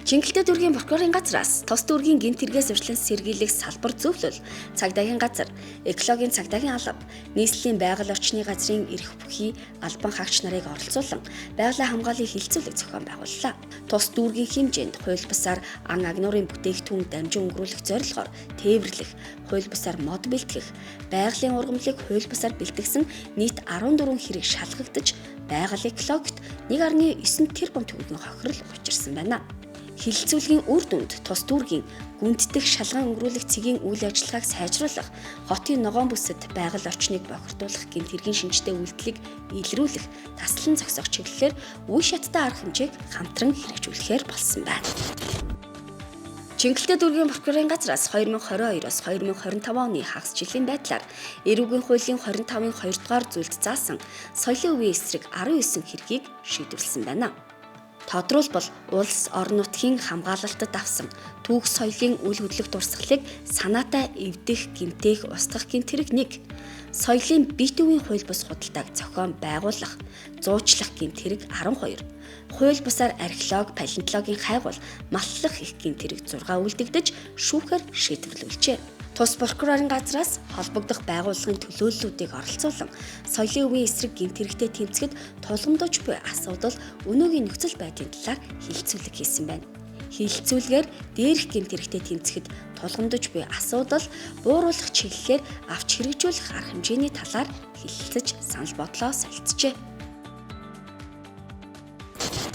Чингэлтэй дүүргийн прокурорын газраас тус дүүргийн гэмт хэрэгээс урьдчилан сэргийлэх салбар зөвлөл, цагдаагийн газар, экологийн цагдаагийн алба, нийслэлийн байгаль орчны газрын эрх бүхий албан хаагч нарыг оролцуулан байгалийн хамгааллыг хилцүүлэх зохион байгууллаа. Тус дүүргийн хэмжээнд хууль бусаар ан агнуурын бүтээгдэхүүн дамжин өнгөрүүлэх зорилгоор тээвэрлэх, хууль бусаар мод бэлтгэх, байгалийн ургамлыг хууль бусаар бэлтгэсэн нийт 14 хэрэг шалгагдаж, байгаль экологт 1.9 тэрбум төгрөгийн хохирол учирсан байна. Хилцүүлгийн үр дүнд тус дүүргийн гүнддэх шалган өнгөрүүлэх цэгийн үйл ажиллагааг сайжруулах, хотын ногоон бүсэд байгаль орчныг бохирдуулах гэмт хэргийн шинжтэй үйлдэлийг илрүүлэх, таслан зогсоох чиглэлээр үе шаттай арга хэмжээг хамтран хэрэгжүүлэхээр болсон байна. Чингэлтэй дүүргийн прокурорын газраас 2022-оос 2025 оны хагас жилийн байдлаар эрүүгийн хуулийн 25-ын 2 дугаар зүйлд заасан соёлын үеийн эсрэг 19 хэргийг шийдвэрлсэн байна. Тодруулбал улс орон нутгийн хамгаалалтад авсан түүх соёлын үл хөдлөх дурсгалыг санаатай эвдэх, гэмтэх, устгах гэмт хэрэг 1. Соёлын бит үеийн хууль бус худалдааг зохион байгуулах, зуучлах гэмт хэрэг 12. Хууль бусаар археолог, палеонтологийн хайгуул, маллах их гэмт хэрэг 6 үлдэгдэж шүүхээр шийдвэрлүүлжээ. Тус прокурорын газраас холбогдох байгууллагын төлөөллүүдийг оролцуулан соёлын үеийн эсрэг гэмт хэрэгтэй тэмцэхэд тулгамдж буй асуудал өнөөгийн нөхцөл байдлын талаар хилцүүлэг хийсэн байна. Хилцүүлгээр дээрх гэмт хэрэгтэй тэмцэхэд тулгамдж буй асуудал бууруулах чиглэлээр авч хэрэгжүүлэх арга хэмжээний талаар хэлэлцэж санал бодлоо солилцжээ.